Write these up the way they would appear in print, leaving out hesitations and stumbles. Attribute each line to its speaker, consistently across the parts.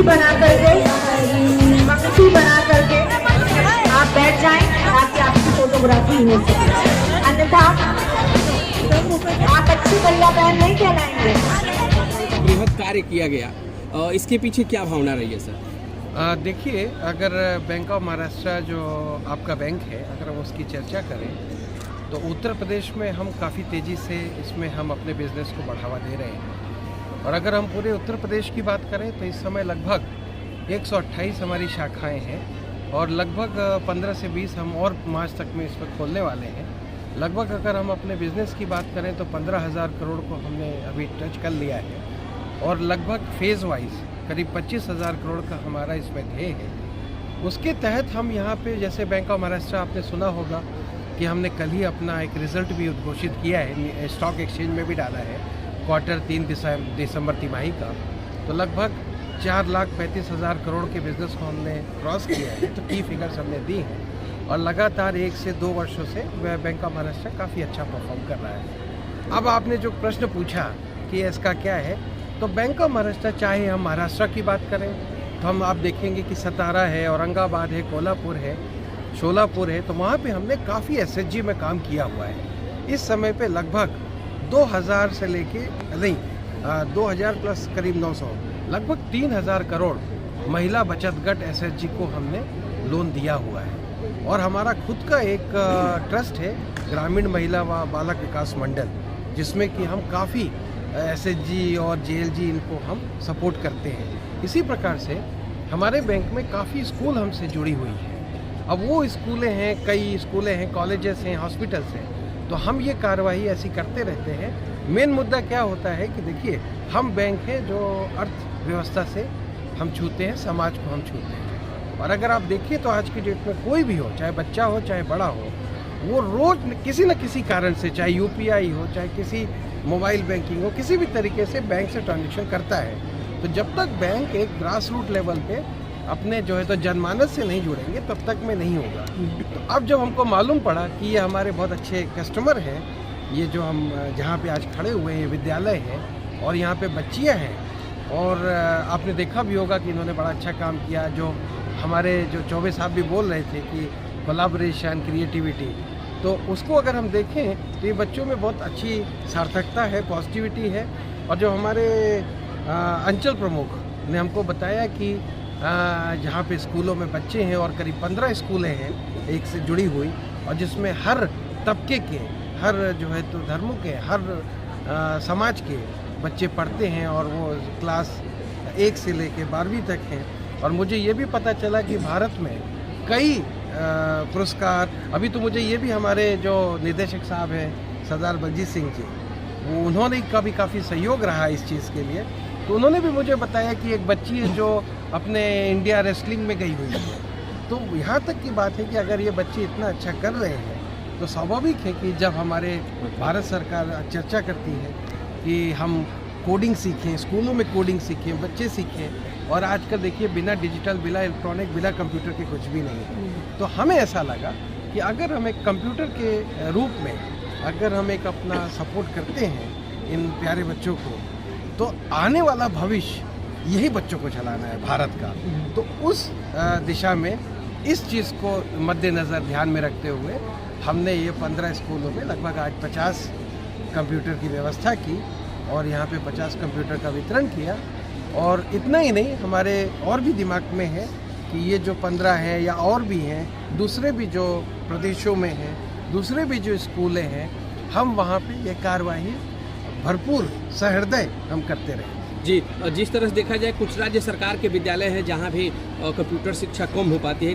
Speaker 1: बना करके आप बैठ जाएं ताकि आपकी फोटोग्राफी हो सके, अन्यथा आप अच्छी कलिया बहन नहीं कहलाएंगे।
Speaker 2: बृहद कार्य किया गया, इसके पीछे क्या भावना रही है सर?
Speaker 3: देखिए, अगर बैंक ऑफ महाराष्ट्र जो आपका बैंक है, अगर हम उसकी चर्चा करें तो उत्तर प्रदेश में हम काफ़ी तेज़ी से इसमें हम अपने बिजनेस को बढ़ावा दे रहे हैं। और अगर हम पूरे उत्तर प्रदेश की बात करें तो इस समय लगभग 128 हमारी शाखाएं हैं और लगभग 15 से 20 हम और मार्च तक में इस पर खोलने वाले हैं। लगभग अगर हम अपने बिजनेस की बात करें तो 15,000 करोड़ को हमने अभी टच कर लिया है और लगभग फेज़ वाइज करीब 25,000 करोड़ का हमारा इसमें ध्येय है। उसके तहत हम यहाँ पे जैसे बैंक ऑफ महाराष्ट्र आपने सुना होगा कि हमने कल ही अपना एक रिज़ल्ट भी उद्घोषित किया है, स्टॉक एक्सचेंज में भी डाला है क्वार्टर 3 दिसंबर तिमाही का। तो लगभग 4,35,000 करोड़ के बिज़नेस को हमने क्रॉस किया है। तो की फिगर्स हमने दी हैं और लगातार 1 से 2 वर्षों से बैंक ऑफ महाराष्ट्र काफ़ी अच्छा परफॉर्म कर रहा है। अब आपने जो प्रश्न पूछा कि इसका क्या है, तो बैंक ऑफ महाराष्ट्र, चाहे हम महाराष्ट्र की बात करें तो हम आप देखेंगे कि सतारा है, औरंगाबाद है, कोल्हापुर है, शोलापुर है, तो वहाँ पे हमने काफ़ी एसएचजी में काम किया हुआ है। इस समय पे लगभग 2000 से लेके 2000 प्लस करीब 900, लगभग 3000 करोड़ महिला बचत गट एसएचजी को हमने लोन दिया हुआ है। और हमारा खुद का एक ट्रस्ट है, ग्रामीण महिला व बालक विकास मंडल, जिसमें कि हम काफ़ी एसएचजी और जेएलजी इनको हम सपोर्ट करते हैं। इसी प्रकार से हमारे बैंक में काफ़ी स्कूल हमसे जुड़ी हुई है। अब वो स्कूलें हैं, कई स्कूलें हैं, कॉलेजेस हैं, हॉस्पिटल्स हैं, तो हम ये कार्रवाई ऐसी करते रहते हैं। मेन मुद्दा क्या होता है कि देखिए, हम बैंक हैं जो अर्थव्यवस्था से हम छूते हैं, समाज को हम छूते हैं। और अगर आप देखिए तो आज की डेट में कोई भी हो, चाहे बच्चा हो चाहे बड़ा हो, वो रोज़ किसी न किसी कारण से, चाहे यूपीआई हो, चाहे किसी मोबाइल बैंकिंग हो, किसी भी तरीके से बैंक से ट्रांजेक्शन करता है। तो जब तक बैंक एक ग्रास रूट लेवल पे अपने जो है तो जनमानस से नहीं जुड़ेंगे तब तक में नहीं होगा। तो अब जब हमको मालूम पड़ा कि ये हमारे बहुत अच्छे कस्टमर हैं, ये जो हम जहाँ पे आज खड़े हुए हैं विद्यालय है और यहाँ पे बच्चियाँ हैं, और आपने देखा भी होगा कि इन्होंने बड़ा अच्छा काम किया। जो हमारे जो चौबे साहब भी बोल रहे थे कि कोलैबोरेशन, क्रिएटिविटी, तो उसको अगर हम देखें तो ये बच्चों में बहुत अच्छी सार्थकता है, पॉजिटिविटी है। और जो हमारे अंचल प्रमुख ने हमको बताया कि जहाँ पे स्कूलों में बच्चे हैं और करीब 15 स्कूलें हैं एक से जुड़ी हुई, और जिसमें हर तबके के, हर जो है तो धर्मों के, हर समाज के बच्चे पढ़ते हैं और वो क्लास 1 से लेके 12वीं तक हैं। और मुझे ये भी पता चला कि भारत में कई पुरस्कार, अभी तो मुझे ये भी हमारे जो निदेशक साहब हैं सरदार बलजीत सिंह जी, वो उन्होंने का भी काफ़ी सहयोग रहा इस चीज़ के लिए। तो उन्होंने भी मुझे बताया कि एक बच्ची है जो अपने इंडिया रेसलिंग में गई हुई है। तो यहाँ तक की बात है कि अगर ये बच्चे इतना अच्छा कर रहे हैं तो स्वाभाविक है कि जब हमारे भारत सरकार चर्चा करती है कि हम कोडिंग सीखें, स्कूलों में कोडिंग सीखें, बच्चे सीखें, और आजकल देखिए बिना डिजिटल, बिना इलेक्ट्रॉनिक, बिना कंप्यूटर के कुछ भी नहीं है। तो हमें ऐसा लगा कि अगर हम एक कंप्यूटर के रूप में अगर हम एक अपना सपोर्ट करते हैं इन प्यारे बच्चों को, तो आने वाला भविष्य यही बच्चों को चलाना है भारत का। तो उस दिशा में इस चीज़ को मद्देनज़र ध्यान में रखते हुए हमने ये 15 स्कूलों में लगभग आज 50 कंप्यूटर की व्यवस्था की और यहाँ पे 50 कंप्यूटर का वितरण किया। और इतना ही नहीं, हमारे और भी दिमाग में है कि ये जो 15 हैं या और भी हैं, दूसरे भी जो प्रदेशों में हैं, दूसरे भी जो स्कूलें हैं, हम वहाँ पे ये कार्रवाई भरपूर सहृदय हम करते रहे।
Speaker 2: जी, जिस तरह से देखा जाए कुछ राज्य सरकार के विद्यालय हैं जहाँ भी कंप्यूटर शिक्षा कम हो पाती है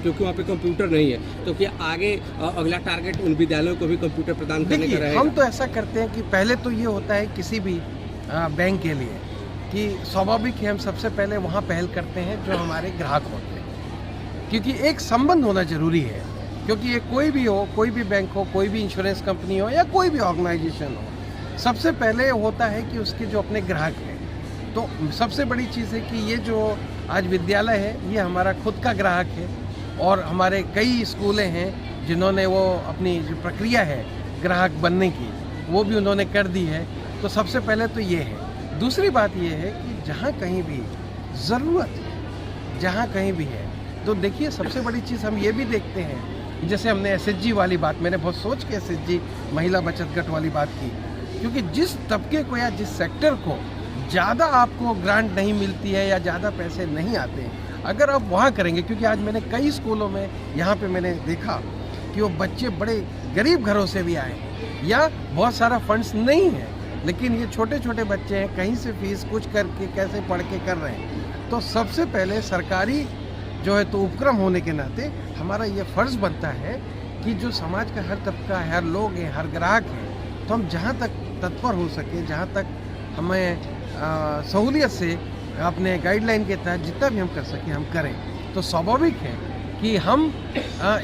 Speaker 2: क्योंकि वहाँ पे कंप्यूटर नहीं है, तो क्या आगे अगला टारगेट उन विद्यालयों को भी कंप्यूटर प्रदान करने का रहेगा?
Speaker 3: हम तो ऐसा करते हैं कि पहले तो ये होता है किसी भी बैंक के लिए कि स्वाभाविक है हम सबसे पहले वहाँ पहल करते हैं जो हमारे ग्राहक होते हैं, क्योंकि एक संबंध होना ज़रूरी है। क्योंकि ये कोई भी हो, कोई भी बैंक हो, कोई भी इंश्योरेंस कंपनी हो या कोई भी ऑर्गेनाइजेशन हो, सबसे पहले होता है कि उसके जो अपने ग्राहक हैं। तो सबसे बड़ी चीज़ है कि ये जो आज विद्यालय है ये हमारा खुद का ग्राहक है, और हमारे कई स्कूलें हैं जिन्होंने वो अपनी जो प्रक्रिया है ग्राहक बनने की वो भी उन्होंने कर दी है। तो सबसे पहले तो ये है। दूसरी बात ये है कि जहाँ कहीं भी ज़रूरत है जहाँ कहीं भी है। तो देखिए सबसे बड़ी चीज़ हम ये भी देखते हैं, जैसे हमने एसएचजी वाली बात, मैंने बहुत सोच के एसएचजी महिला बचत गट वाली बात की, क्योंकि जिस तबके को या जिस सेक्टर को ज़्यादा आपको ग्रांट नहीं मिलती है या ज़्यादा पैसे नहीं आते हैं, अगर आप वहाँ करेंगे, क्योंकि आज मैंने कई स्कूलों में यहाँ पे मैंने देखा कि वो बच्चे बड़े गरीब घरों से भी आए या बहुत सारा फंड्स नहीं है, लेकिन ये छोटे छोटे बच्चे हैं, कहीं से फीस कुछ करके कैसे पढ़ के कर रहे हैं। तो सबसे पहले सरकारी जो है तो उपक्रम होने के नाते हमारा ये फ़र्ज़ बनता है कि जो समाज का हर तबका है, हर लोग हैं, हर ग्राहक है, तो हम जहाँ तक तत्पर हो सके, जहाँ तक हमें सहूलियत से अपने गाइडलाइन के तहत जितना भी हम कर सकें हम करें। तो स्वाभाविक है कि हम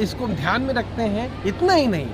Speaker 3: इसको ध्यान में रखते हैं। इतना ही नहीं,